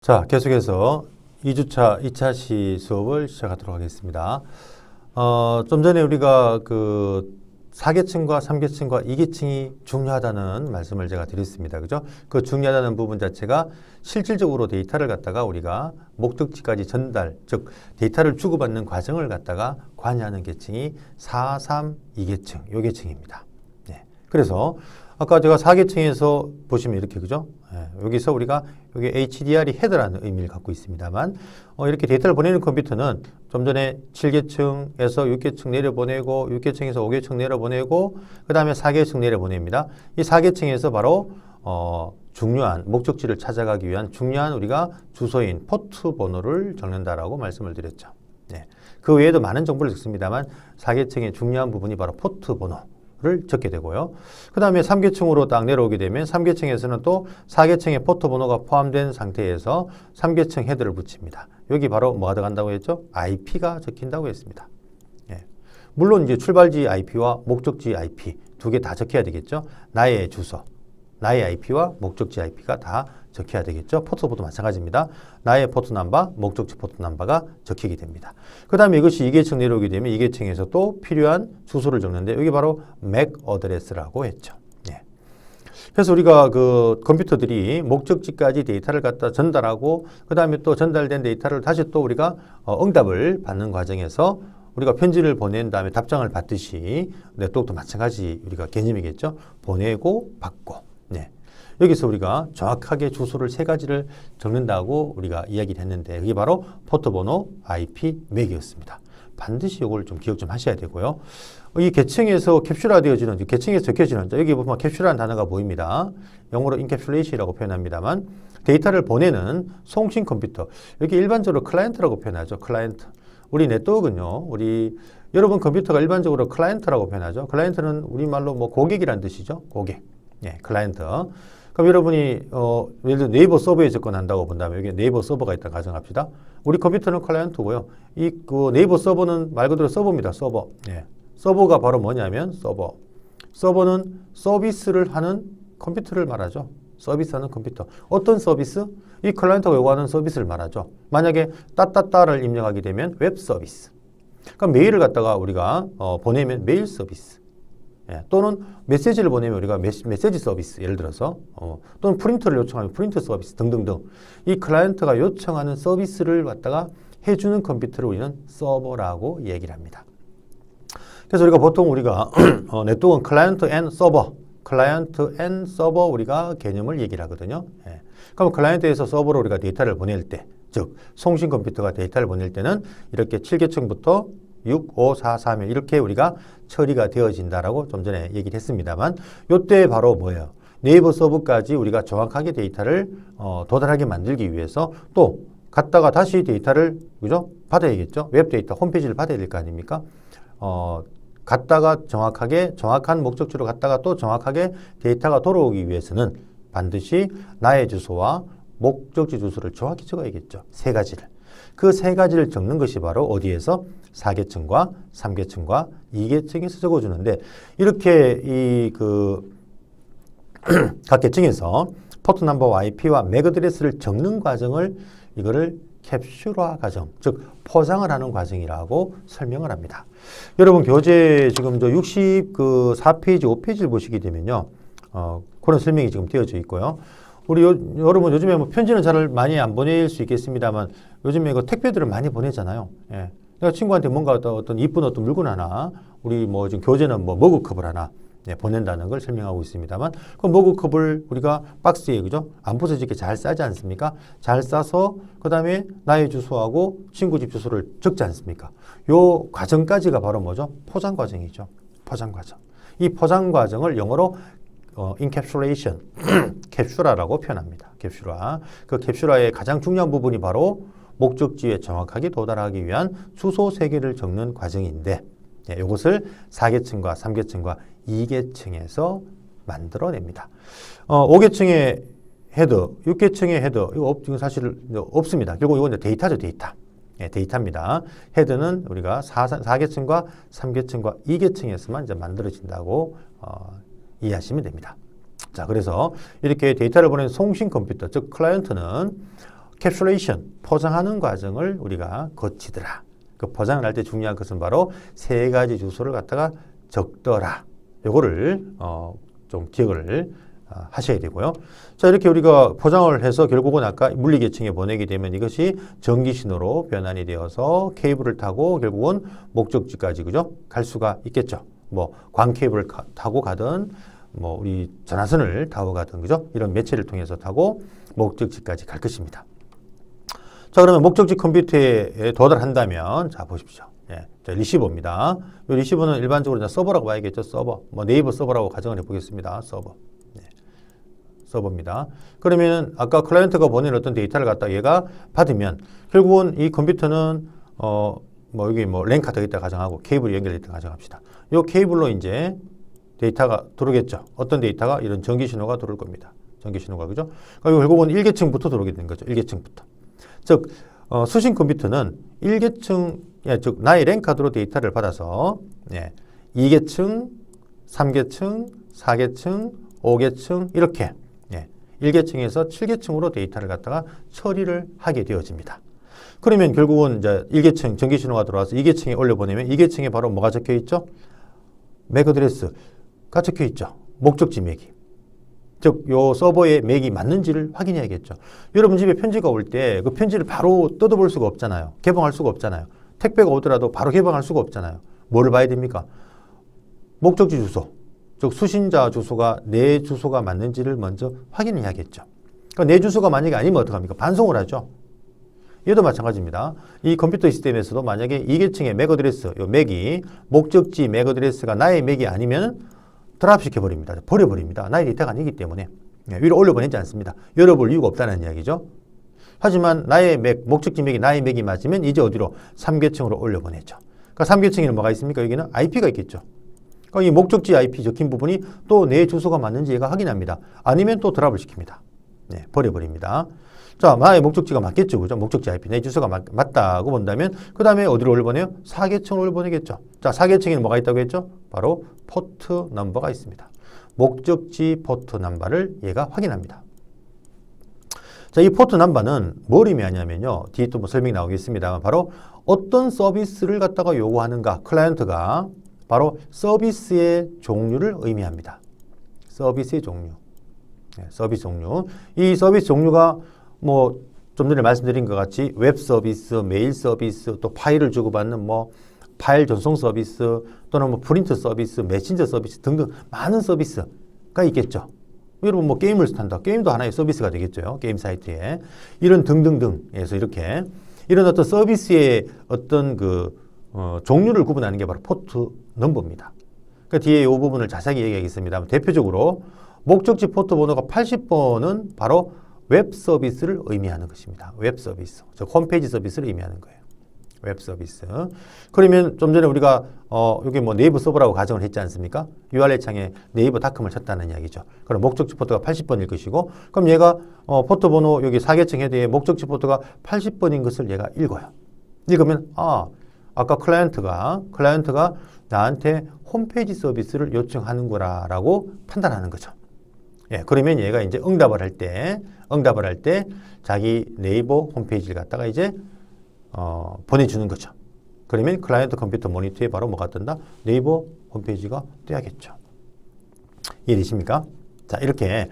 자, 계속해서 2주차 2차 시 수업을 시작하도록 하겠습니다. 좀 전에 우리가 그 4계층과 3계층과 2계층이 중요하다는 말씀을 제가 드렸습니다. 그죠? 그 중요하다는 부분 자체가 실질적으로 데이터를 갖다가 우리가 목적지까지 전달, 즉 데이터를 주고받는 과정을 갖다가 관여하는 계층이 4, 3, 2계층, 요 계층입니다. 네. 그래서 아까 제가 4계층에서 보시면 이렇게 그죠? 여기서 우리가 여기 HDR이 헤더라는 의미를 갖고 있습니다만 이렇게 데이터를 보내는 컴퓨터는 좀 전에 7계층에서 6계층 내려보내고 6계층에서 5계층 내려보내고 그 다음에 4계층 내려보냅니다. 이 4계층에서 바로 중요한 목적지를 찾아가기 위한 중요한 우리가 주소인 포트 번호를 적는다라고 말씀을 드렸죠. 네. 그 외에도 많은 정보를 적습니다만 4계층의 중요한 부분이 바로 포트 번호 를 적게 되고요. 그 다음에 3계층으로 딱 내려오게 되면 3계층에서는 또 4계층의 포트 번호가 포함된 상태에서 3계층 헤더를 붙입니다. 여기 바로 뭐가 들어간다고 했죠? IP가 적힌다고 했습니다. 예. 물론 이제 출발지 IP와 목적지 IP 두 개 다 적혀야 되겠죠. 나의 주소, 나의 IP와 목적지 IP가 다 적혀야 되겠죠. 포트도 마찬가지입니다. 나의 포트 넘버, 목적지 포트 넘버가 적히게 됩니다. 그 다음에 이것이 2계층 내려오게 되면 2계층에서 또 필요한 주소를 적는데 여기 바로 MAC 어드레스라고 했죠. 예. 그래서 우리가 그 컴퓨터들이 목적지까지 데이터를 갖다 전달하고 그 다음에 또 전달된 데이터를 다시 또 우리가 응답을 받는 과정에서 우리가 편지를 보낸 다음에 답장을 받듯이 네트워크도 마찬가지 우리가 개념이겠죠. 보내고 받고. 네. 여기서 우리가 정확하게 주소를 세 가지를 적는다고 우리가 이야기를 했는데 그게 바로 포트 번호, IP, 맥이었습니다. 반드시 이걸 좀 기억 좀 하셔야 되고요. 이 계층에서 캡슐화되어지는 계층에서 적혀지는 여기 보면 캡슐이라는 단어가 보입니다. 영어로 인캡슐레이션이라고 표현합니다만 데이터를 보내는 송신 컴퓨터 여기 일반적으로 클라이언트라고 표현하죠. 클라이언트. 우리 네트워크는요. 우리 여러분 컴퓨터가 일반적으로 클라이언트라고 표현하죠. 클라이언트는 우리말로 뭐 고객이라는 뜻이죠. 고객. 예, 클라이언트. 그럼 여러분이 예를 들어 네이버 서버에 접근한다고 본다면 여기 네이버 서버가 있다 가정합시다. 우리 컴퓨터는 클라이언트고요. 이 그 네이버 서버는 말 그대로 서버입니다. 서버. 예. 서버가 바로 뭐냐면 서버. 서버는 서비스를 하는 컴퓨터를 말하죠. 서비스하는 컴퓨터. 어떤 서비스? 이 클라이언트가 요구하는 서비스를 말하죠. 만약에 따따따를 입력하게 되면 웹 서비스. 그럼 메일을 갖다가 우리가 보내면 메일 서비스. 예, 또는 메시지를 보내면 우리가 메시지 서비스 예를 들어서 또는 프린트를 요청하면 프린트 서비스 등등등 이 클라이언트가 요청하는 서비스를 갖다가 해주는 컴퓨터를 우리는 서버라고 얘기를 합니다. 그래서 우리가 보통 우리가 네트워크는 클라이언트 앤 서버 우리가 개념을 얘기를 하거든요. 예. 그럼 클라이언트에서 서버로 우리가 데이터를 보낼 때, 즉 송신 컴퓨터가 데이터를 보낼 때는 이렇게 7계층부터 6, 5, 4, 3 이렇게 우리가 처리가 되어진다라고 좀 전에 얘기를 했습니다만 요때 바로 뭐예요? 네이버 서버까지 우리가 정확하게 데이터를 도달하게 만들기 위해서 또 갔다가 다시 데이터를 그죠? 받아야겠죠? 웹 데이터 홈페이지를 받아야 될 거 아닙니까? 갔다가 정확한 목적지로 갔다가 또 정확하게 데이터가 돌아오기 위해서는 반드시 나의 주소와 목적지 주소를 정확히 적어야겠죠. 세 가지를. 그 세 가지를 적는 것이 바로 어디에서 4계층과 3계층과 2계층에서 적어주는데 이렇게 각 계층에서 포트 넘버와 IP와 맥 어드레스를 적는 과정을 이거를 캡슐화 과정, 즉 포장을 하는 과정이라고 설명을 합니다. 여러분 교재 지금 저 64페이지, 5페이지를 보시게 되면요. 그런 설명이 지금 되어져 있고요. 우리 여러분 요즘에 뭐 편지는 잘 많이 안 보낼 수 있겠습니다만 요즘에 그 택배들을 많이 보내잖아요. 예. 내가 친구한테 뭔가 어떤 이쁜 어떤 물건 하나 우리 뭐 지금 교재는 뭐 머그컵을 하나 보낸다는 걸 설명하고 있습니다만 그 머그컵을 우리가 박스에 그죠? 안 부서지게 잘 싸지 않습니까? 잘 싸서 그다음에 나의 주소하고 친구 집 주소를 적지 않습니까? 요 과정까지가 바로 뭐죠? 포장 과정이죠. 포장 과정. 이 포장 과정을 영어로 인캡슐레이션, 캡슐화라고 표현합니다. 캡슐화. 그 캡슐화의 가장 중요한 부분이 바로 목적지에 정확하게 도달하기 위한 주소 3개를 적는 과정인데 이것을 4계층과 3계층과 2계층에서 만들어냅니다. 5계층의 헤더, 6계층의 헤더 이거 사실 없습니다. 결국 이건 데이터죠, 데이터. 예, 데이터입니다. 헤더는 우리가 4계층과 3계층과 2계층에서만 이제 만들어진다고 이해하시면 됩니다. 자, 그래서 이렇게 데이터를 보내는 송신 컴퓨터, 즉 클라이언트는 캡슐레이션, 포장하는 과정을 우리가 거치더라. 그 포장을 할 때 중요한 것은 바로 세 가지 주소를 갖다가 적더라. 요거를 좀 기억을 하셔야 되고요. 자, 이렇게 우리가 포장을 해서 결국은 아까 물리계층에 보내게 되면 이것이 전기신호로 변환이 되어서 케이블을 타고 결국은 목적지까지, 그죠? 갈 수가 있겠죠. 뭐, 광케이블을 타고 가든, 뭐, 우리 전화선을 타고 가든, 그죠? 이런 매체를 통해서 타고 목적지까지 갈 것입니다. 자, 그러면 목적지 컴퓨터에 도달한다면, 자, 보십시오. 예, 자, 리시버입니다. 이 리시버는 일반적으로 서버라고 봐야겠죠. 서버. 뭐, 네이버 서버라고 가정을 해보겠습니다. 서버. 서버입니다. 그러면 아까 클라이언트가 보낸 어떤 데이터를 갖다 얘가 받으면 결국은 이 컴퓨터는 뭐 여기 뭐 랜카 되어 있다 가정하고 케이블이 연결되어 있다 가정합시다. 이 케이블로 이제 데이터가 들어오겠죠. 어떤 데이터가 이런 전기 신호가 들어올 겁니다. 전기 신호가, 그죠? 그러니까 결국은 1계층부터 들어오게 되는 거죠. 1계층부터. 즉 수신 컴퓨터는 1계층, 즉 나의 랜카드로 데이터를 받아서 2계층, 3계층, 4계층, 5계층 이렇게 1계층에서 7계층으로 데이터를 갖다가 처리를 하게 되어집니다. 그러면 결국은 이제 1계층 전기신호가 들어와서 2계층에 올려보내면 2계층에 바로 뭐가 적혀 있죠? 맥 어드레스가 적혀 있죠. 목적지 맥이. 즉, 요 서버의 맥이 맞는지를 확인해야겠죠. 여러분 집에 편지가 올 때 그 편지를 바로 뜯어볼 수가 없잖아요. 개봉할 수가 없잖아요. 택배가 오더라도 바로 개봉할 수가 없잖아요. 뭐를 봐야 됩니까? 목적지 주소. 즉 수신자 주소가 내 주소가 맞는지를 먼저 확인해야겠죠. 그러니까 내 주소가 만약에 아니면 어떡합니까? 반송을 하죠. 얘도 마찬가지입니다. 이 컴퓨터 시스템에서도 만약에 2계층의 맥 어드레스, 요 맥이 목적지 맥 어드레스가 나의 맥이 아니면 드랍시켜 버립니다. 버려버립니다. 나의 데이터가 아니기 때문에 위로 올려보내지 않습니다. 열어볼 이유가 없다는 이야기죠. 하지만 나의 맥, 목적지 맥이 나의 맥이 맞으면 이제 어디로? 3계층으로 올려보내죠. 그러니까 3계층에는 뭐가 있습니까? 여기는 IP가 있겠죠. 그러니까 이 목적지 IP 적힌 부분이 또 내 주소가 맞는지 얘가 확인합니다. 아니면 또 드랍을 시킵니다. 버려버립니다. 자, 나의 목적지가 맞겠죠. 그죠? 목적지 IP, 내 주소가 맞다고 본다면 그 다음에 어디로 올려보내요? 4계층으로 올려보내겠죠. 자, 4계층에는 뭐가 있다고 했죠? 바로 포트 넘버가 있습니다. 목적지 포트 넘버를 얘가 확인합니다. 자, 이 포트 넘버는 뭘 의미하냐면요. 뒤에 또 뭐 설명이 나오겠습니다만 바로 어떤 서비스를 갖다가 요구하는가, 클라이언트가 바로 서비스의 종류를 의미합니다. 서비스의 종류. 서비스 종류. 이 서비스 종류가 뭐 좀 전에 말씀드린 것 같이 웹 서비스, 메일 서비스, 또 파일을 주고받는 뭐 파일 전송 서비스, 또는 뭐 프린트 서비스, 메신저 서비스 등등 많은 서비스가 있겠죠. 여러분 뭐 게임을 한다. 게임도 하나의 서비스가 되겠죠. 게임 사이트에. 이런 등등등에서 이렇게 이런 어떤 서비스의 어떤 종류를 구분하는 게 바로 포트 넘버입니다. 그러니까 뒤에 이 부분을 자세하게 얘기하겠습니다. 대표적으로 목적지 포트 번호가 80번은 바로 웹 서비스를 의미하는 것입니다. 웹 서비스, 즉 홈페이지 서비스를 의미하는 거예요. 웹 서비스. 그러면 좀 전에 우리가 여기 뭐 네이버 서버라고 가정을 했지 않습니까? URL 창에 네이버닷컴을 쳤다는 이야기죠. 그럼 목적지 포트가 80번일 것이고, 그럼 얘가 포트 번호 여기 4계층 헤드에 목적지 포트가 80번인 것을 얘가 읽어요. 읽으면 아까 클라이언트가 나한테 홈페이지 서비스를 요청하는구나라고 판단하는 거죠. 그러면 얘가 이제 응답을 할 때 자기 네이버 홈페이지를 갖다가 이제 보내주는 거죠. 그러면 클라이언트 컴퓨터 모니터에 바로 뭐가 뜬다? 네이버 홈페이지가 떠야겠죠. 이해되십니까? 자, 이렇게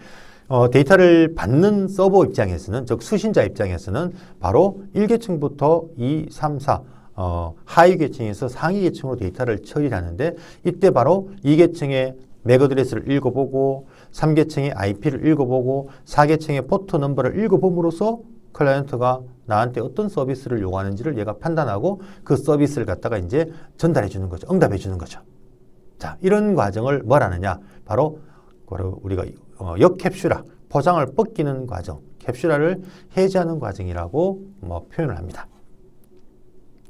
데이터를 받는 서버 입장에서는, 즉 수신자 입장에서는 바로 1계층부터 2, 3, 4 하위 계층에서 상위 계층으로 데이터를 처리를 하는데, 이때 바로 2계층의 맥 어드레스를 읽어보고 3계층의 IP를 읽어보고 4계층의 포트 넘버를 읽어봄으로써 클라이언트가 나한테 어떤 서비스를 요구하는지를 얘가 판단하고 그 서비스를 갖다가 이제 전달해 주는 거죠. 응답해 주는 거죠. 자, 이런 과정을 뭐라느냐? 바로 우리가 역캡슐화, 포장을 벗기는 과정, 캡슐화를 해제하는 과정이라고 표현을 합니다.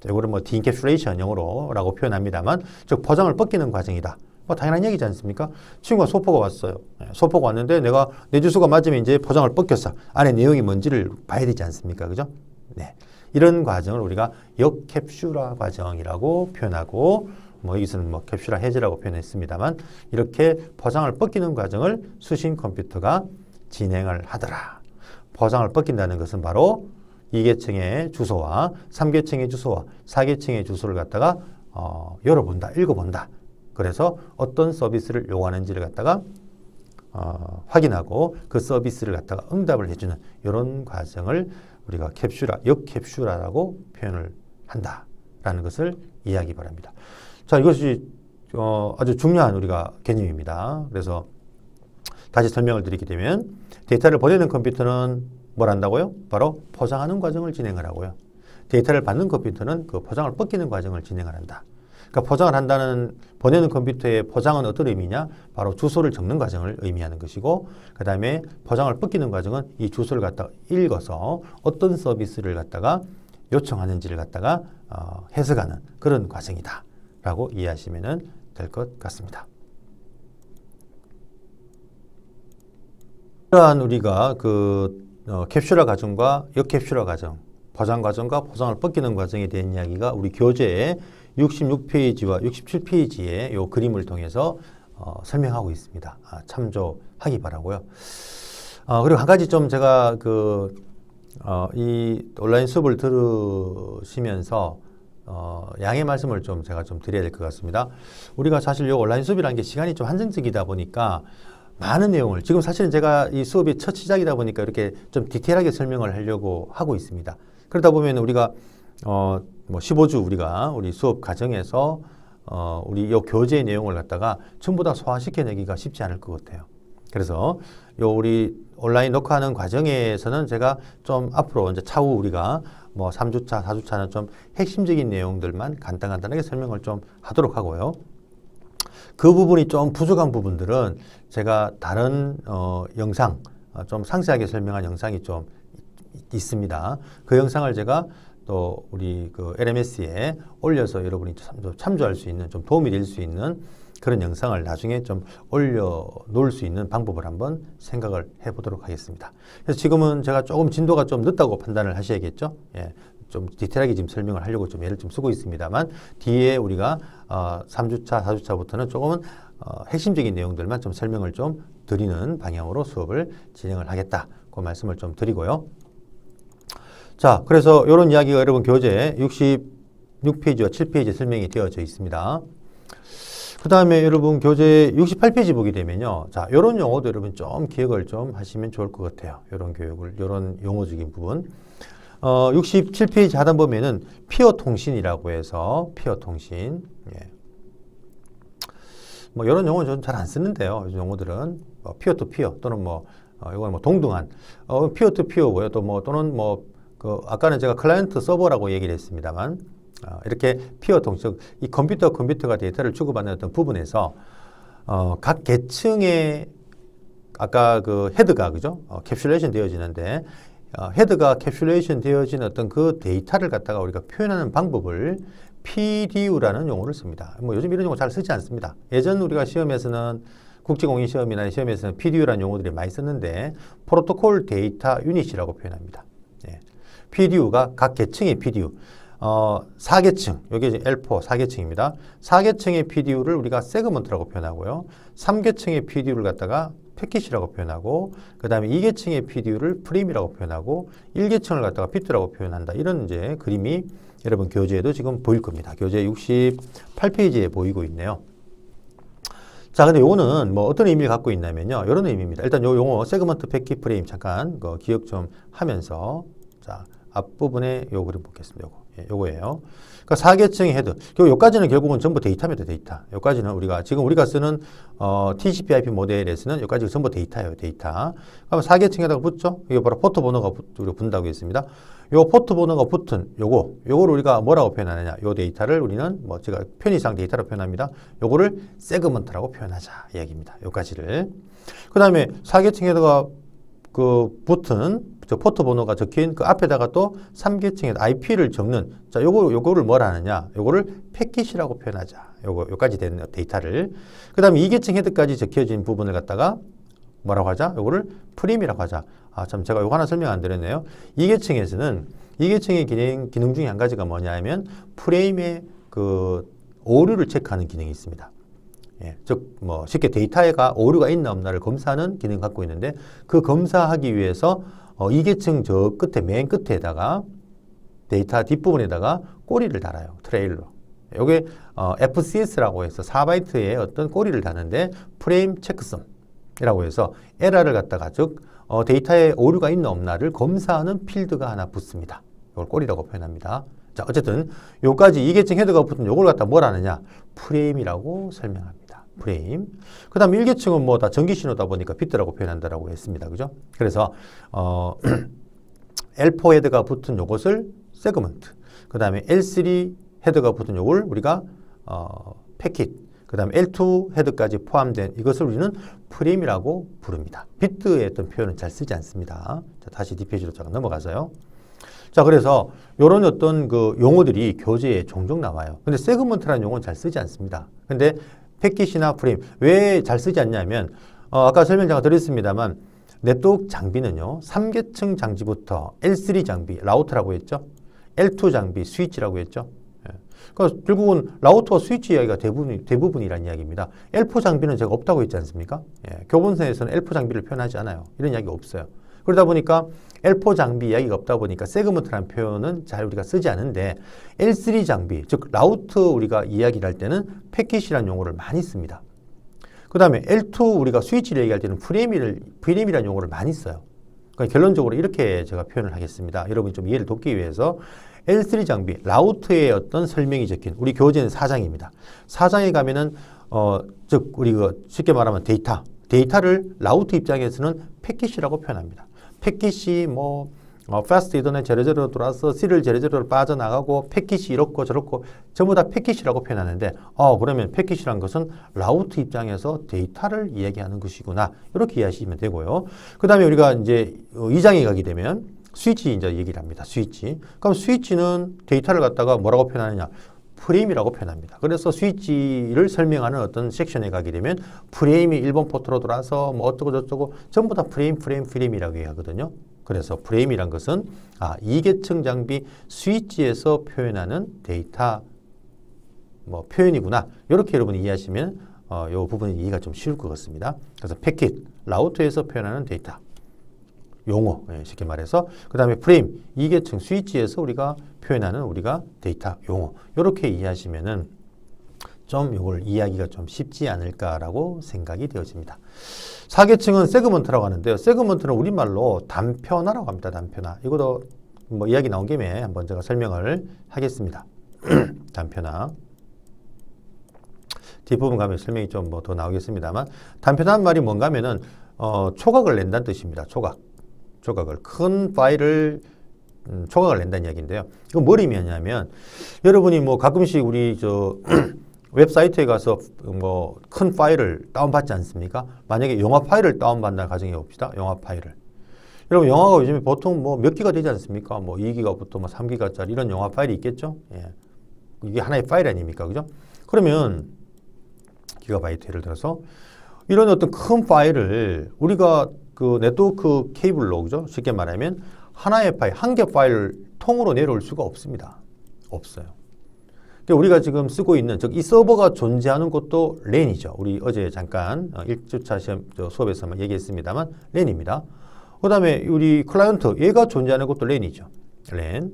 이거를 디인캡슐레이션 영어로라고 표현합니다만, 즉 포장을 벗기는 과정이다. 당연한 얘기지 않습니까? 친구가 소포가 왔어요. 소포가 왔는데 내가 내 주소가 맞으면 이제 포장을 벗겼어. 안에 내용이 뭔지를 봐야 되지 않습니까? 그죠? 이런 과정을 우리가 역캡슐화 과정이라고 표현하고, 여기서는 캡슐화 해제라고 표현했습니다만, 이렇게 포장을 벗기는 과정을 수신 컴퓨터가 진행을 하더라. 포장을 벗긴다는 것은 바로 2계층의 주소와 3계층의 주소와 4계층의 주소를 갖다가 열어본다, 읽어본다. 그래서 어떤 서비스를 요구하는지를 갖다가 확인하고 그 서비스를 갖다가 응답을 해주는 이런 과정을 우리가 캡슐화, 역캡슐화라고 표현을 한다라는 것을 이해하기 바랍니다. 자, 이것이 아주 중요한 우리가 개념입니다. 그래서 다시 설명을 드리게 되면 데이터를 보내는 컴퓨터는 뭘 한다고요? 바로 포장하는 과정을 진행을 하고요. 데이터를 받는 컴퓨터는 그 포장을 벗기는 과정을 진행을 한다. 그러니까 포장을 한다는 보내는 컴퓨터의 포장은 어떤 의미냐? 바로 주소를 적는 과정을 의미하는 것이고 그 다음에 포장을 벗기는 과정은 이 주소를 갖다가 읽어서 어떤 서비스를 갖다가 요청하는지를 갖다가 해석하는 그런 과정이다 라고 이해하시면 될 것 같습니다. 이러한 우리가 캡슐화 과정과 역캡슐화 과정, 포장 과정과 포장을 벗기는 과정에 대한 이야기가 우리 교재의 66페이지와 67페이지의 이 그림을 통해서 설명하고 있습니다. 참조하기 바라고요. 그리고 한 가지 좀 제가 이 온라인 수업을 들으시면서 양해 말씀을 좀 제가 좀 드려야 될 것 같습니다. 우리가 사실 이 온라인 수업이라는 게 시간이 좀 한정적이다 보니까 많은 내용을 지금 사실은 제가 이 수업이 첫 시작이다 보니까 이렇게 좀 디테일하게 설명을 하려고 하고 있습니다. 그러다 보면 우리가 15주 우리 수업 과정에서 우리 요 교재의 내용을 갖다가 전부 다 소화시켜내기가 쉽지 않을 것 같아요. 그래서 우리 온라인 녹화하는 과정에서는 제가 좀 앞으로 이제 차후 우리가 3주차, 4주차는 좀 핵심적인 내용들만 간단하게 설명을 좀 하도록 하고요. 그 부분이 좀 부족한 부분들은 제가 다른 영상, 좀 상세하게 설명한 영상이 좀 있습니다. 그 영상을 제가 또 우리 LMS에 올려서 여러분이 참조할 수 있는, 좀 도움이 될 수 있는 그런 영상을 나중에 좀 올려놓을 수 있는 방법을 한번 생각을 해보도록 하겠습니다. 그래서 지금은 제가 조금 진도가 좀 늦다고 판단을 하셔야겠죠. 예, 좀 디테일하게 지금 설명을 하려고 좀 애를 좀 쓰고 있습니다만 뒤에 우리가 3주차, 4주차부터는 조금은 핵심적인 내용들만 좀 설명을 좀 드리는 방향으로 수업을 진행을 하겠다. 그 말씀을 좀 드리고요. 자, 그래서 이런 이야기가 여러분 교재에 66페이지와 7페이지에 설명이 되어져 있습니다. 그 다음에 여러분 교재 68페이지 보게 되면요. 자, 이런 용어도 여러분 좀 기억을 좀 하시면 좋을 것 같아요. 이런 교육을, 이런 용어적인 부분. 67페이지 하다 보면은 피어 통신이라고 해서 피어 통신. 예. 이런 용어는 저는 잘 안 쓰는데요. 이 용어들은 피어 투 피어 또는 이건 동등한 피어 투 피어고요. 또 또는 아까는 제가 클라이언트 서버라고 얘기를 했습니다만 이렇게 피어 통신, 이 컴퓨터가 데이터를 주고받는 어떤 부분에서 각 계층의 아까 헤드가 그죠? 캡슐레이션 되어지는데 헤드가 캡슐레이션 되어진 어떤 그 데이터를 갖다가 우리가 표현하는 방법을 PDU라는 용어를 씁니다. 요즘 이런 용어 잘 쓰지 않습니다. 예전 우리가 시험에서는 국제공인시험이나 시험에서는 PDU라는 용어들이 많이 썼는데 프로토콜 데이터 유닛이라고 표현합니다. 예. PDU가 각 계층의 PDU. 4계층, 여기 이제 L4 4계층입니다. 4계층의 PDU를 우리가 세그먼트라고 표현하고요. 3계층의 PDU를 갖다가 패킷이라고 표현하고, 그 다음에 2계층의 PDU를 프레임이라고 표현하고, 1계층을 갖다가 비트라고 표현한다. 이런 이제 그림이 여러분 교재에도 지금 보일 겁니다. 교재 68페이지에 보이고 있네요. 자, 근데 요거는 어떤 의미를 갖고 있냐면요. 이런 의미입니다. 일단 요 용어 세그먼트 패킷 프레임 잠깐 기억 좀 하면서, 자, 앞부분에 요 그림 보겠습니다. 요거예요. 그러니까 4계층의 헤드. 요까지는 결국은 전부 데이터입니다. 데이터. 요까지는 지금 우리가 쓰는 TCP/IP 모델에서는 요까지 전부 데이터예요. 데이터. 그럼 4계층에다가 붙죠? 이게 바로 포트 번호가 우리가 붙는다고 했습니다. 요 포트 번호가 붙은 요거를 우리가 뭐라고 표현하느냐? 요 데이터를 우리는 제가 편의상 데이터로 표현합니다. 요거를 세그먼트라고 표현하자 이야기입니다. 요까지를. 그다음에 4계층에다가 붙은 포트 번호가 적힌 그 앞에다가 또 3계층에 IP를 적는, 자, 요거를 뭐라 하느냐? 요거를 패킷이라고 표현하자. 요까지 된 데이터를. 그 다음에 2계층 헤드까지 적혀진 부분을 갖다가 뭐라고 하자? 요거를 프레임이라고 하자. 참, 제가 요거 하나 설명 안 드렸네요. 2계층의 기능 중에 한 가지가 뭐냐 하면 프레임의 오류를 체크하는 기능이 있습니다. 예, 즉, 쉽게 데이터가 오류가 있나 없나를 검사하는 기능을 갖고 있는데 그 검사하기 위해서 2계층 저 끝에 맨 끝에다가 데이터 뒷부분에다가 꼬리를 달아요. 트레일러. 요게 FCS라고 해서 4바이트의 어떤 꼬리를 다는데 프레임 체크섬이라고 해서 에러를 갖다가 즉 데이터에 오류가 있나 없나를 검사하는 필드가 하나 붙습니다. 이걸 꼬리라고 표현합니다. 자, 어쨌든 요까지 2계층 헤더가 붙은 요걸 갖다 뭘 하느냐? 프레임이라고 설명합니다. 프레임. 그 다음 1계층은 뭐 다 전기 신호다 보니까 비트라고 표현한다라고 했습니다. 그죠? 그래서 L4 헤더가 붙은 요것을 세그먼트. 그 다음에 L3 헤더가 붙은 요걸 우리가 패킷. 그 다음에 L2 헤더까지 포함된 이것을 우리는 프레임이라고 부릅니다. 비트의 어떤 표현은 잘 쓰지 않습니다. 자, 다시 뒷페이지로 잠깐 넘어가서요. 자, 그래서 이런 어떤 그 용어들이 교재에 종종 나와요. 근데 세그먼트라는 용어는 잘 쓰지 않습니다. 근데 패킷이나 프레임 왜 잘 쓰지 않냐면 아까 설명 제가 드렸습니다만 네트워크 장비는요 3계층 장비부터 L3 장비 라우터라고 했죠. L2 장비 스위치라고 했죠. 그러니까 결국은 라우터와 스위치 이야기가 대부분이라는 이야기입니다. L4 장비는 제가 없다고 했지 않습니까? 교본서에서는 L4 장비를 표현하지 않아요. 이런 이야기가 없어요. 그러다 보니까 L4 장비 이야기가 없다 보니까 세그먼트라는 표현은 잘 우리가 쓰지 않은데 L3 장비, 즉 라우터 우리가 이야기를 할 때는 패킷이라는 용어를 많이 씁니다. 그 다음에 L2 우리가 스위치를 얘기할 때는 프레임이라는 용어를 많이 써요. 그러니까 결론적으로 이렇게 제가 표현을 하겠습니다. 여러분이 좀 이해를 돕기 위해서 L3 장비, 라우터의 어떤 설명이 적힌 우리 교재는 4장입니다. 4장에 가면은 즉 우리 쉽게 말하면 데이터를 라우터 입장에서는 패킷이라고 표현합니다. 패킷이 뭐 패스트 이더넷 제로제로 돌아서 시리얼 제로제로로 빠져나가고 패킷이 이렇고 저렇고 전부 다 패킷이라고 표현하는데 그러면 패킷이란 것은 라우터 입장에서 데이터를 이야기하는 것이구나 이렇게 이해하시면 되고요. 그 다음에 우리가 이제 2장에 가게 되면 스위치 이제 얘기를 합니다. 스위치. 그럼 스위치는 데이터를 갖다가 뭐라고 표현하느냐? 프레임이라고 표현합니다. 그래서 스위치를 설명하는 어떤 섹션에 가게 되면 프레임이 1번 포트로 돌아서 뭐 어쩌고 저쩌고 전부 다 프레임이라고 얘기하거든요. 그래서 프레임이란 것은 2계층 장비 스위치에서 표현하는 데이터 뭐 표현이구나. 이렇게 여러분이 이해하시면 이 부분이 이해가 좀 쉬울 것 같습니다. 그래서 패킷, 라우터에서 표현하는 데이터. 용어, 쉽게 말해서. 그 다음에 프레임, 2계층 스위치에서 우리가 표현하는 우리가 데이터 용어. 이렇게 이해하시면은 좀 이걸 이해하기가 좀 쉽지 않을까라고 생각이 되어집니다. 4계층은 세그먼트라고 하는데요. 세그먼트는 우리말로 단편화라고 합니다. 단편화. 이것도 뭐 이야기 나온 김에 한번 제가 설명을 하겠습니다. 단편화. 뒷부분 가면 설명이 좀 뭐 더 나오겠습니다만 단편화는 말이 뭔가 하면은 초각을 낸다는 뜻입니다. 조각을 큰 파일을 조각을 낸다는 이야기인데요. 이거 뭘 의미하냐면 여러분이 뭐 가끔씩 우리 웹사이트에 가서 뭐 큰 파일을 다운받지 않습니까? 만약에 영화 파일을 다운받는다 가정해 봅시다. 영화 파일을. 여러분 영화가 요즘에 보통 뭐 몇 기가 되지 않습니까? 뭐 2기가부터 뭐 3기가짜리 이런 영화 파일이 있겠죠? 예. 이게 하나의 파일 아닙니까? 그죠? 그러면 기가바이트 예를 들어서 이런 어떤 큰 파일을 우리가 그 네트워크 케이블로 그죠? 쉽게 말하면 하나의 파일, 한 개 파일을 통으로 내려올 수가 없습니다. 없어요. 우리가 지금 쓰고 있는 즉 이 서버가 존재하는 곳도 랜이죠. 우리 어제 잠깐 1주차 시험 수업에서 얘기했습니다만 랜입니다. 그 다음에 우리 클라이언트 얘가 존재하는 곳도 랜이죠. 랜.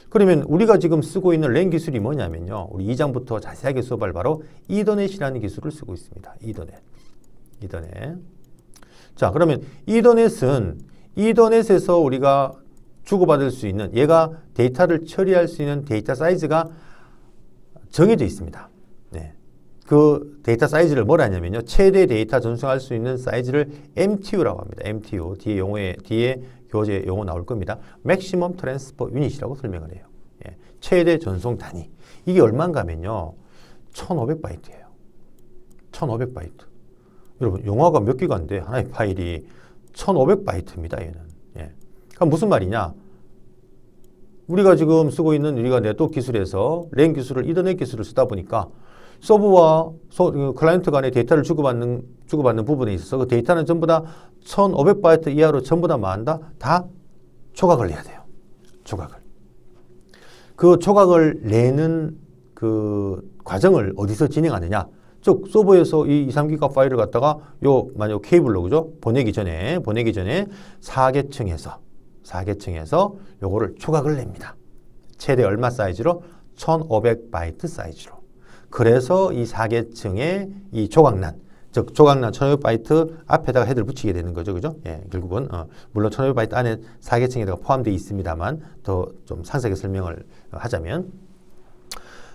그러면 우리가 지금 쓰고 있는 랜 기술이 뭐냐면요. 우리 2장부터 자세하게 수업할 바로 이더넷이라는 기술을 쓰고 있습니다. 이더넷. 자, 그러면 이더넷에서 우리가 주고받을 수 있는 얘가 데이터를 처리할 수 있는 데이터 사이즈가 정해져 있습니다. 네. 그 데이터 사이즈를 뭐라 하냐면요. 최대 데이터 전송할 수 있는 사이즈를 MTU라고 합니다. MTU. 뒤에 교재 용어 나올 겁니다. Maximum Transfer Unit이라고 설명을 해요. 예. 최대 전송 단위. 이게 얼마인가 하면요. 1500바이트예요. 1500바이트. 여러분, 영화가 몇 기가인데 하나의 파일이 1500바이트입니다. 얘는. 예. 그럼 무슨 말이냐? 우리가 지금 쓰고 있는 우리가 네트워크 기술에서 랜 기술을 이더넷 기술을 쓰다 보니까 서버와 클라이언트 간의 데이터를 주고받는 부분에 있어서 그 데이터는 전부 다 1500바이트 이하로 전부 다 뭐한다? 다 조각을 내야 돼요. 조각을. 그 조각을 내는 그 과정을 어디서 진행하느냐? 즉 서버에서 이 3기가 파일을 갖다가 만약 케이블로 그죠? 보내기 전에 4계층에서 4계층에서 요거를 조각을 냅니다. 최대 얼마 사이즈로? 1500바이트 사이즈로. 그래서 이 4계층의 이 조각란, 즉 조각란 1500바이트 앞에다가 헤드를 붙이게 되는 거죠. 그죠? 예, 결국은 물론 1500바이트 안에 4계층에다가 포함되어 있습니다만 더 좀 상세하게 설명을 하자면,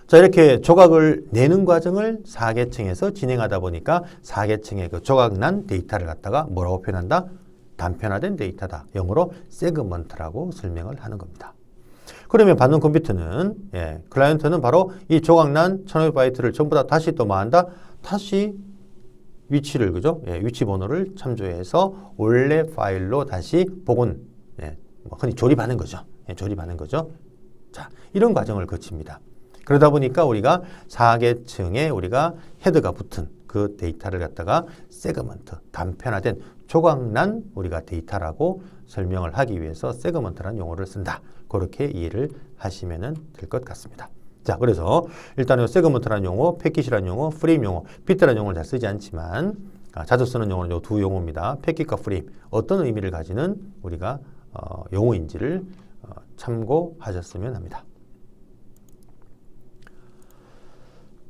자, 이렇게 조각을 내는 과정을 4계층에서 진행하다 보니까 4계층의 그 조각난 데이터를 갖다가 뭐라고 표현한다? 단편화된 데이터다. 영어로 세그먼트라고 설명을 하는 겁니다. 그러면 받는 컴퓨터는, 클라이언트는 바로 이 조각난 1500바이트를 전부 다 다시 또 뭐 한다? 다시 위치를, 그죠? 위치 번호를 참조해서 원래 파일로 다시 복원, 흔히 조립하는 거죠. 조립하는 거죠. 자, 이런 과정을 거칩니다. 그러다 보니까 우리가 4계층에 우리가 헤드가 붙은 그 데이터를 갖다가 세그먼트, 단편화된 조각난 우리가 데이터라고 설명을 하기 위해서 세그먼트라는 용어를 쓴다. 그렇게 이해를 하시면 될 것 같습니다. 자, 그래서 일단 세그먼트라는 용어, 패킷이라는 용어, 프레임 용어, 비트라는 용어를 잘 쓰지 않지만 자주 쓰는 용어는 이 두 용어입니다. 패킷과 프레임, 어떤 의미를 가지는 우리가 용어인지를 참고하셨으면 합니다.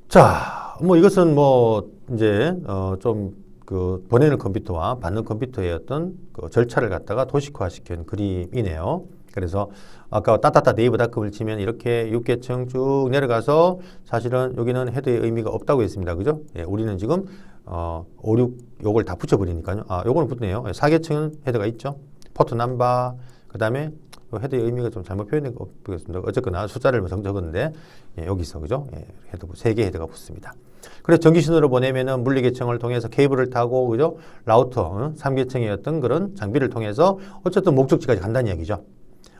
자, 뭐 이것은 뭐 이제 좀 그 보내는 컴퓨터와 받는 컴퓨터의 어떤 그 절차를 갖다가 도식화시킨 그림이네요. 그래서 아까 따따따 네이버닷컴을 치면 이렇게 6계층 쭉 내려가서 사실은 여기는 헤드의 의미가 없다고 했습니다. 그죠? 예, 우리는 지금 5, 6 요걸 다 붙여버리니까요. 요거는 붙네요. 4계층은 헤드가 있죠. 포트 넘버, 그 다음에 헤드의 의미가 좀 잘못 표현된 거 없겠습니다. 어쨌거나 숫자를 적었는데 여기서 그죠? 헤드 3개 헤드가 붙습니다. 그래서 전기신호를 보내면은 물리계층을 통해서 케이블을 타고 그죠? 라우터 3계층의 어떤 그런 장비를 통해서 어쨌든 목적지까지 간다는 이야기죠.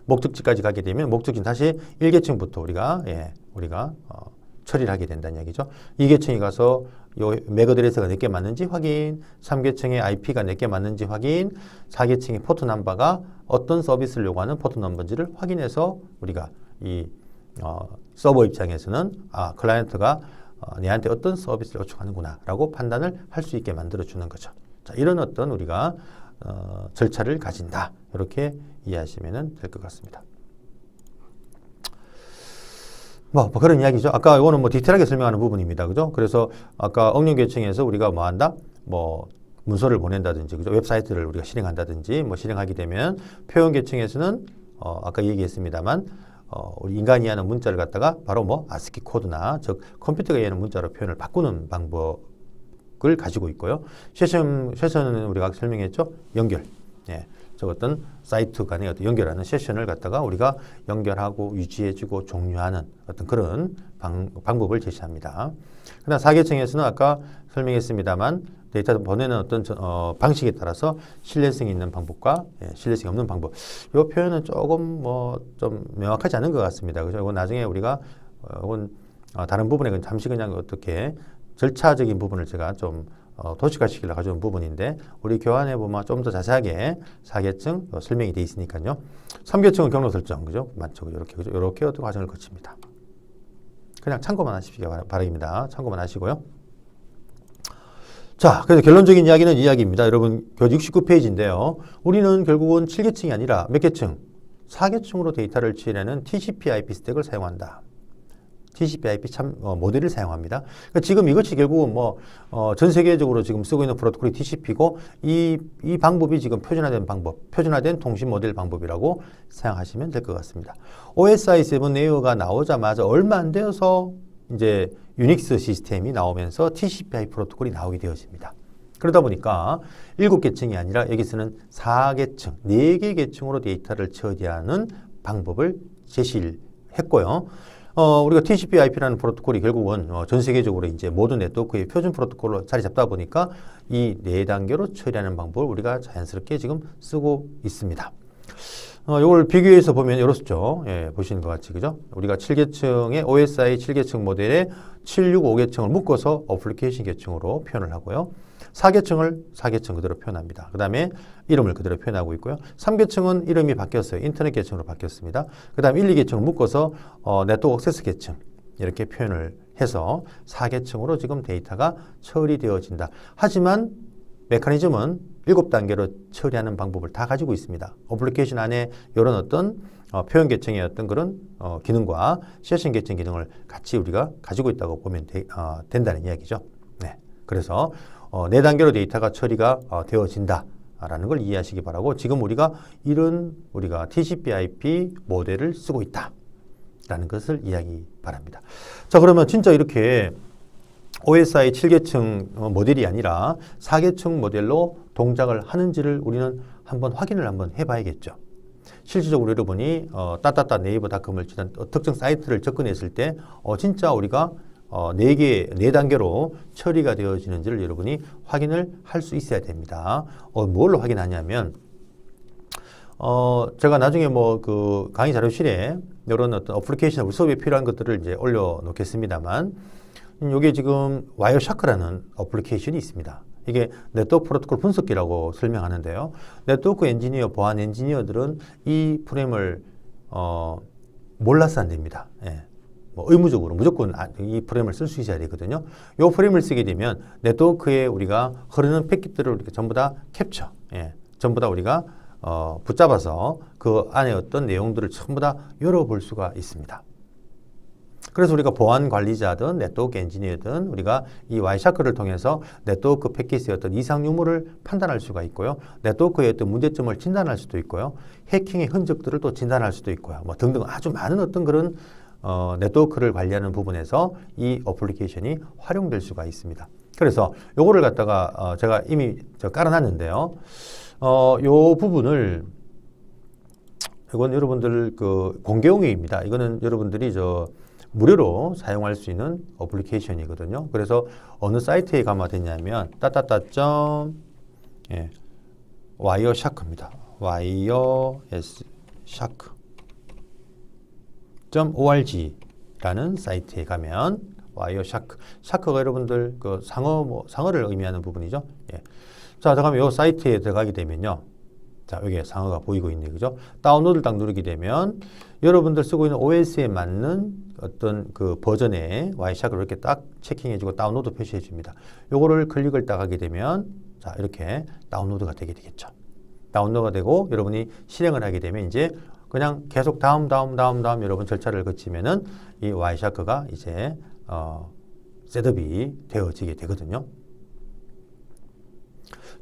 목적지까지 가게 되면 목적지는 다시 1계층부터 우리가 처리를 하게 된다는 이야기죠. 2계층에 가서 요 맥 어드레스가 몇 개 맞는지 확인, 3계층의 IP가 몇 개 맞는지 확인, 4계층의 포트 넘버가 어떤 서비스를 요구하는 포트 넘버인지를 확인해서 우리가 이 서버 입장에서는 클라이언트가 내한테 어떤 서비스를 요청하는구나 라고 판단을 할 수 있게 만들어 주는 거죠. 자, 이런 어떤 우리가 절차를 가진다. 이렇게 이해하시면 될 것 같습니다. 뭐 그런 이야기죠. 아까 이거는 뭐 디테일하게 설명하는 부분입니다. 그죠? 그래서 아까 응용 계층에서 우리가 뭐 한다? 뭐 문서를 보낸다든지, 그죠? 웹사이트를 우리가 실행한다든지, 뭐 실행하게 되면 표현 계층에서는 아까 얘기했습니다만 우리 인간이 하는 문자를 갖다가 바로 뭐 아스키 코드나 즉 컴퓨터가 이해하는 문자로 표현을 바꾸는 방법을 가지고 있고요. 세션은 우리가 설명했죠. 연결. 저 어떤 사이트 간의 어떤 연결하는 세션을 갖다가 우리가 연결하고 유지해주고 종료하는 어떤 그런 방법을 제시합니다. 그다음 4계층에서는 아까 설명했습니다만 데이터 보내는 어떤 방식에 따라서 신뢰성이 있는 방법과 신뢰성이 없는 방법. 이 표현은 조금 뭐 좀 명확하지 않은 것 같습니다. 그죠? 이건 나중에 우리가 이건 다른 부분에 잠시 그냥 어떻게 절차적인 부분을 제가 좀 도식화시키려 가져온 부분인데 우리 교환해 보면 좀 더 자세하게 4계층 설명이 되어 있으니까요. 3계층은 경로 설정, 그죠? 맞죠? 이렇게 그죠? 이렇게 어떤 과정을 거칩니다. 그냥 참고만 하시기 바랍니다. 참고만 하시고요. 자, 그래서 결론적인 이야기는 이 이야기입니다. 여러분, 교재 69페이지인데요. 우리는 결국은 7계층이 아니라 몇 계층? 4계층으로 데이터를 취해내는 TCP/IP 스택을 사용한다. TCP/IP 모델을 사용합니다. 그러니까 지금 이것이 결국은 전 세계적으로 지금 쓰고 있는 프로토콜이 TCP고 이 방법이 지금 표준화된 방법, 표준화된 통신 모델 방법이라고 생각하시면 될 것 같습니다. OSI 7 레이어가 나오자마자 얼마 안 되어서 이제 유닉스 시스템이 나오면서 TCP/IP 프로토콜이 나오게 되었습니다. 그러다 보니까 7계층이 아니라 여기서는 4계층, 4개 계층으로 데이터를 처리하는 방법을 제시를 했고요. 우리가 TCP/IP라는 프로토콜이 결국은 전 세계적으로 이제 모든 네트워크의 표준 프로토콜로 자리 잡다 보니까 이 4단계로 처리하는 방법을 우리가 자연스럽게 지금 쓰고 있습니다. 이걸 비교해서 보면 이렇죠. 보시는 것 같이, 그죠? 우리가 7계층의 OSI 7계층 모델에 765계층을 묶어서 어플리케이션 계층으로 표현을 하고요. 4계층을 4계층 그대로 표현합니다. 그 다음에 이름을 그대로 표현하고 있고요. 3계층은 이름이 바뀌었어요. 인터넷 계층으로 바뀌었습니다. 그 다음에 1, 2계층을 묶어서 네트워크 액세스 계층 이렇게 표현을 해서 4계층으로 지금 데이터가 처리되어진다. 하지만 메커니즘은 7단계로 처리하는 방법을 다 가지고 있습니다. 어플리케이션 안에 이런 어떤 표현 계층의 어떤 그런 기능과 세션 계층 기능을 같이 우리가 가지고 있다고 보면 된다는 이야기죠. 네. 그래서 4단계로 데이터가 처리가 되어진다라는 걸 이해하시기 바라고, 지금 우리가 TCP/IP 모델을 쓰고 있다라는 것을 이해하기 바랍니다. 자, 그러면 진짜 이렇게 OSI 7계층 모델이 아니라 4계층 모델로 동작을 하는지를 우리는 한번 확인을 한번 해봐야겠죠. 실질적으로 여러분이 네이버닷컴을 특정 사이트를 접근했을 때 진짜 우리가 4단계로 처리가 되어지는지를 여러분이 확인을 할 수 있어야 됩니다. 뭘로 확인하냐면 제가 나중에 그 강의 자료실에 이런 어떤 어플리케이션 우리 수업에 필요한 것들을 이제 올려 놓겠습니다만, 이게 지금 와이어샤크라는 어플리케이션이 있습니다. 이게 네트워크 프로토콜 분석기라고 설명하는데요. 네트워크 엔지니어, 보안 엔지니어들은 이 프레임을 몰라서 안 됩니다. 예. 의무적으로 무조건 이 프레임을 쓸 수 있어야 되거든요. 이 프레임을 쓰게 되면 네트워크에 우리가 흐르는 패킷들을 우리가 전부 다 캡처, 전부 다 우리가 붙잡아서 그 안에 어떤 내용들을 전부 다 열어볼 수가 있습니다. 그래서 우리가 보안 관리자든 네트워크 엔지니어든 우리가 이 와이샤크를 통해서 네트워크 패킷의 어떤 이상 유무를 판단할 수가 있고요. 네트워크의 어떤 문제점을 진단할 수도 있고요. 해킹의 흔적들을 또 진단할 수도 있고요. 등등 아주 많은 어떤 그런 네트워크를 관리하는 부분에서 이 어플리케이션이 활용될 수가 있습니다. 그래서 요거를 갖다가 제가 이미 깔아놨는데요. 요 부분을 이건 여러분들 그 공개용입니다. 이거는 여러분들이 무료로 사용할 수 있는 어플리케이션이거든요. 그래서 어느 사이트에 가면 되냐면 와이어샤크입니다. wireshark.org라는 사이트에 가면 샤크가 여러분들 그 상어를 의미하는 부분이죠. 예. 자, 그러면 이 사이트에 들어가게 되면요. 자, 여기에 상어가 보이고 있네요. 그죠? 다운로드를 딱 누르게 되면 여러분들 쓰고 있는 OS에 맞는 어떤 그 버전의 와이샤크를 이렇게 딱 체킹해주고 다운로드 표시해줍니다. 요거를 클릭을 딱 하게 되면 자, 이렇게 다운로드가 되게 되겠죠. 다운로드가 되고 여러분이 실행을 하게 되면 이제 그냥 계속 다음 여러분 절차를 거치면은 이 와이샤크가 이제 셋업이 되어지게 되거든요.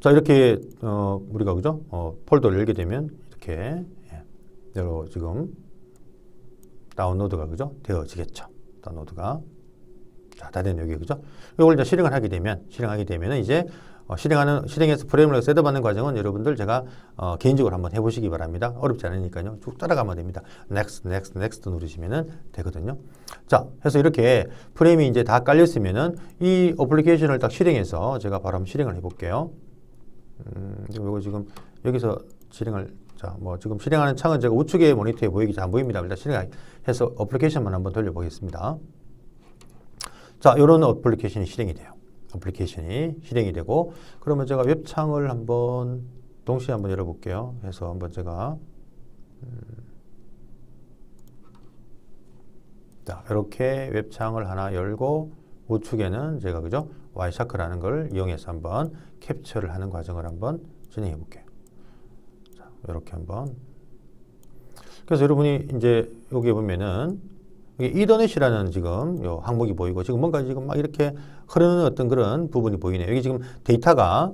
자, 이렇게 우리가 그죠? 폴더를 열게 되면 이렇게 지금 다운로드가 그죠? 되어지겠죠. 다운로드가 다 된 여기 그죠? 이걸 이제 실행을 하게 되면 이제 실행해서 프레임을 셋업하는 과정은 여러분들 제가 개인적으로 한번 해보시기 바랍니다. 어렵지 않으니까요. 쭉 따라가면 됩니다. next 누르시면은 되거든요. 자, 해서 이렇게 프레임이 이제 다 깔렸으면은 이 어플리케이션을 딱 실행해서 제가 바로 한번 실행을 해볼게요. 이거 지금 여기서 실행을 지금 실행하는 창은 제가 우측에 모니터에 보이기 잘 안 보입니다. 일단 실행해서 어플리케이션만 한번 돌려보겠습니다. 자, 이런 어플리케이션이 실행이 돼요. 그러면 제가 웹창을 한번 동시에 한번 열어볼게요. 해서 한번 제가 자, 이렇게 웹창을 하나 열고 우측에는 제가 그죠? 와이샤크라는 걸 이용해서 한번 캡처를 하는 과정을 한번 진행해 볼게요. 자, 이렇게 한번. 그래서 여러분이 이제 여기 보면은 이더넷이라는 지금 요 항목이 보이고 지금 뭔가 지금 막 이렇게 흐르는 어떤 그런 부분이 보이네요. 여기 지금 데이터가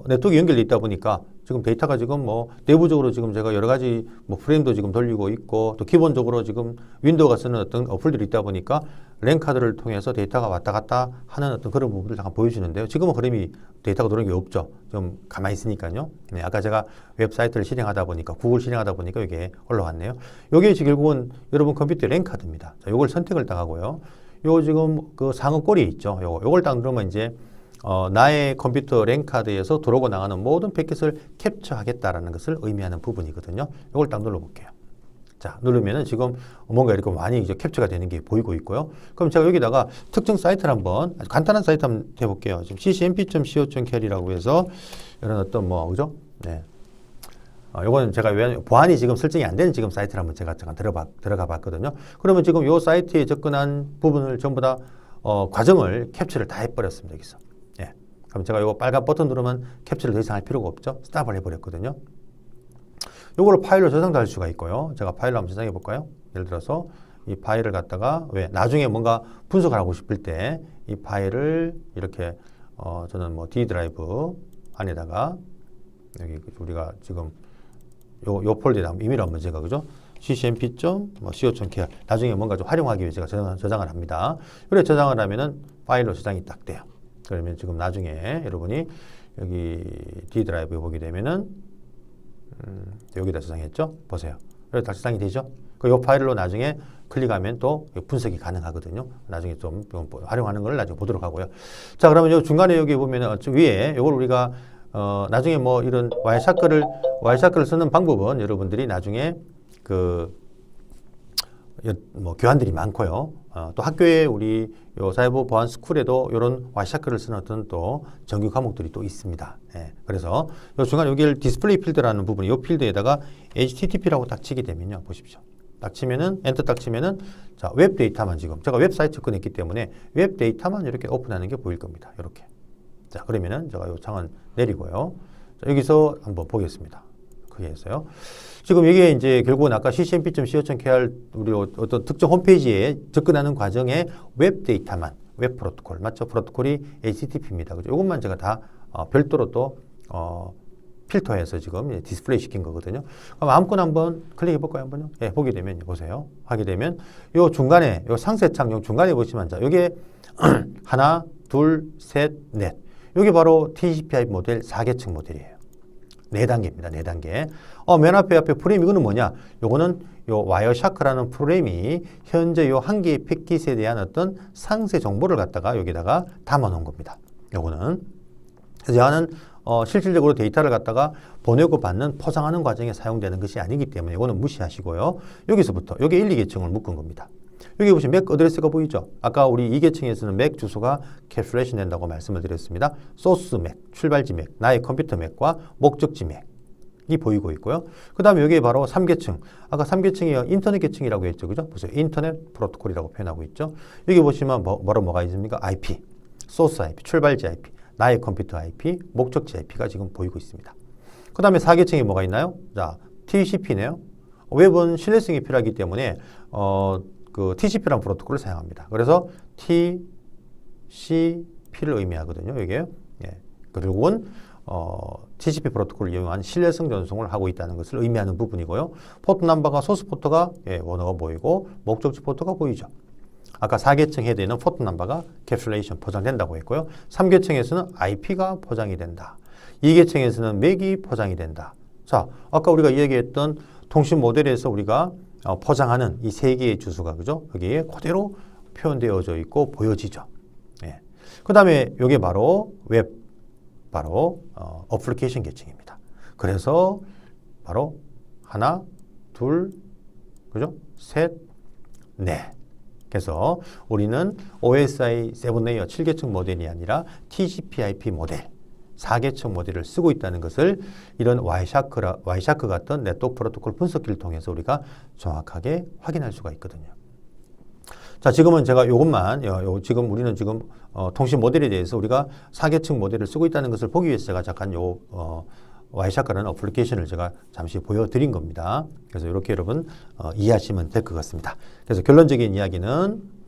네트워크 연결돼 있다 보니까 지금 데이터가 지금 내부적으로 지금 제가 여러 가지 프레임도 지금 돌리고 있고 또 기본적으로 지금 윈도우가 쓰는 어떤 어플들이 있다 보니까 랜 카드를 통해서 데이터가 왔다 갔다 하는 어떤 그런 부분을 잠깐 보여주는데요. 지금은 흐름이 데이터가 들어오는 게 없죠. 좀 가만히 있으니까요. 네, 아까 제가 웹사이트를 실행하다 보니까 구글 실행하다 보니까 이게 올라왔네요. 이게 결국은 여러분 컴퓨터의 랜 카드입니다. 자, 요걸 선택을 딱 하고요. 요 지금 그 상어 꼬리 있죠. 요걸 딱 누르면 이제 나의 컴퓨터 랜 카드에서 들어오고 나가는 모든 패킷을 캡처하겠다라는 것을 의미하는 부분이거든요. 이걸 딱 눌러볼게요. 자, 누르면은 지금 뭔가 이렇게 많이 이제 캡처가 되는 게 보이고 있고요. 그럼 제가 여기다가 특정 사이트를 한번 아주 간단한 사이트 한번 해볼게요. 지금 ccmp.co.kr이라고 해서 이런 어떤 그죠? 네. 요거는 제가 보안이 지금 설정이 안 되는 지금 사이트를 한번 제가 잠깐 들어가 봤거든요. 그러면 지금 요 사이트에 접근한 부분을 전부 다 과정을 캡처를 다 해버렸습니다. 여기서. 그럼 제가 이거 빨간 버튼 누르면 캡처를 더 이상 할 필요가 없죠. 스탑을 해버렸거든요. 요거를 파일로 저장도 할 수가 있고요. 제가 파일로 한번 저장해 볼까요? 예를 들어서 이 파일을 갖다가 왜 나중에 뭔가 분석을 하고 싶을 때 이 파일을 이렇게 저는 뭐 D 드라이브 안에다가 여기 우리가 지금 요 폴더에 이미를 한번 제가 그죠? ccmp.co.kr 나중에 뭔가 좀 활용하기 위해 제가 저장을 합니다. 그래 저장을 하면은 파일로 저장이 딱 돼요. 그러면 지금 나중에 여러분이 여기 D 드라이브에 보게 되면은 여기다 저장했죠? 보세요. 여기 다 저장이 되죠? 이 파일로 나중에 클릭하면 또 분석이 가능하거든요. 나중에 좀 활용하는 걸 나중에 보도록 하고요. 자, 그러면 요 중간에 여기 보면은 위에 요걸 우리가 나중에 뭐 이런 와이샤크를 쓰는 방법은 여러분들이 나중에 뭐 교환들이 많고요. 또 학교에 우리 요 사이버 보안 스쿨에도 이런 와이샤크를 쓰는 어떤 또 정규 과목들이 또 있습니다. 예, 그래서 요 중간 여기를 디스플레이 필드라는 부분이 요 필드에다가 HTTP라고 딱 치게 되면요. 보십시오. 딱 치면은 엔터 딱 치면은 자, 웹 데이터만 지금 제가 웹사이트 꺼냈기 때문에 웹 데이터만 이렇게 오픈하는 게 보일 겁니다. 이렇게. 자, 그러면은 제가 요 창은 내리고요. 자, 여기서 한번 보겠습니다. 크게 해서요. 지금 이게 이제 결국은 아까 ccmp.co.kr 우리 어떤 특정 홈페이지에 접근하는 과정에 웹 데이터만 웹 프로토콜 맞죠? 프로토콜이 HTTP입니다. 그죠? 이것만 제가 다 별도로 또 필터해서 지금 디스플레이 시킨 거거든요. 그럼 아무거나 한번 클릭해 볼까요? 한번요. 예, 보게 되면 보세요. 하게 되면 요 중간에 요 상세창 요 중간에 보시면 자, 요게 하나, 둘, 셋, 넷. 요게 바로 TCP/IP 모델 4계층 모델이에요. 4단계입니다. 4단계. 맨 앞에 프레임 이거는 뭐냐? 요거는 요 와이어샤크라는 프로그램이 현재 요 한 개의 패킷에 대한 어떤 상세 정보를 갖다가 여기다가 담아 놓은 겁니다. 요거는. 그래서 저는 실질적으로 데이터를 갖다가 보내고 받는 포장하는 과정에 사용되는 것이 아니기 때문에 이거는 무시하시고요. 여기서부터 여기 1, 2계층을 묶은 겁니다. 여기 보시면 맥 어드레스가 보이죠? 아까 우리 2계층에서는 맥 주소가 캡슐레이션 된다고 말씀을 드렸습니다. 소스 맥, 출발지 맥, 나의 컴퓨터 맥과 목적지 맥이 보이고 있고요. 그 다음에 여기 바로 3계층. 아까 3계층이 인터넷 계층이라고 했죠. 그죠? 보세요. 인터넷 프로토콜이라고 표현하고 있죠. 여기 보시면 뭐가 있습니까? IP, 소스 IP, 출발지 IP, 나의 컴퓨터 IP, 목적지 IP가 지금 보이고 있습니다. 그 다음에 4계층이 뭐가 있나요? 자, TCP네요. 웹은 신뢰성이 필요하기 때문에 TCP라는 프로토콜을 사용합니다. 그래서 TCP를 의미하거든요. 이게 결국은 TCP 프로토콜을 이용한 신뢰성 전송을 하고 있다는 것을 의미하는 부분이고요. 포트 넘버가 소스 포트가 원어가 보이고 목적지 포트가 보이죠. 아까 4계층 헤드에는 포트 넘버가 캡슐레이션 포장된다고 했고요. 3계층에서는 IP가 포장이 된다. 2계층에서는 맥이 포장이 된다. 자, 아까 우리가 이야기했던 통신 모델에서 우리가 포장하는 이 3개의 주소가 그죠? 여기에 그대로 표현되어져 있고 보여지죠. 예. 그 다음에 이게 바로 웹, 바로 어플리케이션 계층입니다. 그래서 바로 하나, 둘, 그죠? 셋, 넷. 그래서 우리는 OSI 7레이어 7계층 모델이 아니라 TCP/IP 모델 4계층 모델을 쓰고 있다는 것을 이런 와이샤크 같은 네트워크 프로토콜 분석기를 통해서 우리가 정확하게 확인할 수가 있거든요. 자, 지금은 제가 이것만 지금 우리는 지금 통신 모델에 대해서 우리가 4계층 모델을 쓰고 있다는 것을 보기 위해서 제가 잠깐 와이샤크라는 어플리케이션을 제가 잠시 보여드린 겁니다. 그래서 이렇게 여러분 이해하시면 될 것 같습니다. 그래서 결론적인 이야기는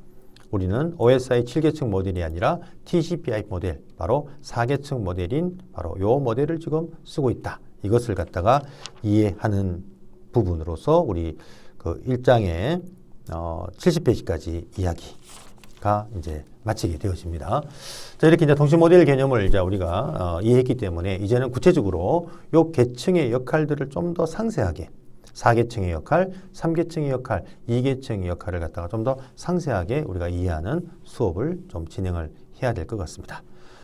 우리는 OSI 7계층 모델이 아니라 TCP/IP 모델, 바로 4계층 모델인 바로 이 모델을 지금 쓰고 있다. 이것을 갖다가 이해하는 부분으로서 우리 그 1장의 70페이지까지 이야기가 이제 마치게 되었습니다. 자, 이렇게 이제 통신 모델 개념을 이제 우리가 이해했기 때문에 이제는 구체적으로 요 계층의 역할들을 좀 더 상세하게 4계층의 역할, 3계층의 역할, 2계층의 역할을 갖다가 좀 더 상세하게 우리가 이해하는 수업을 좀 진행을 해야 될 것 같습니다.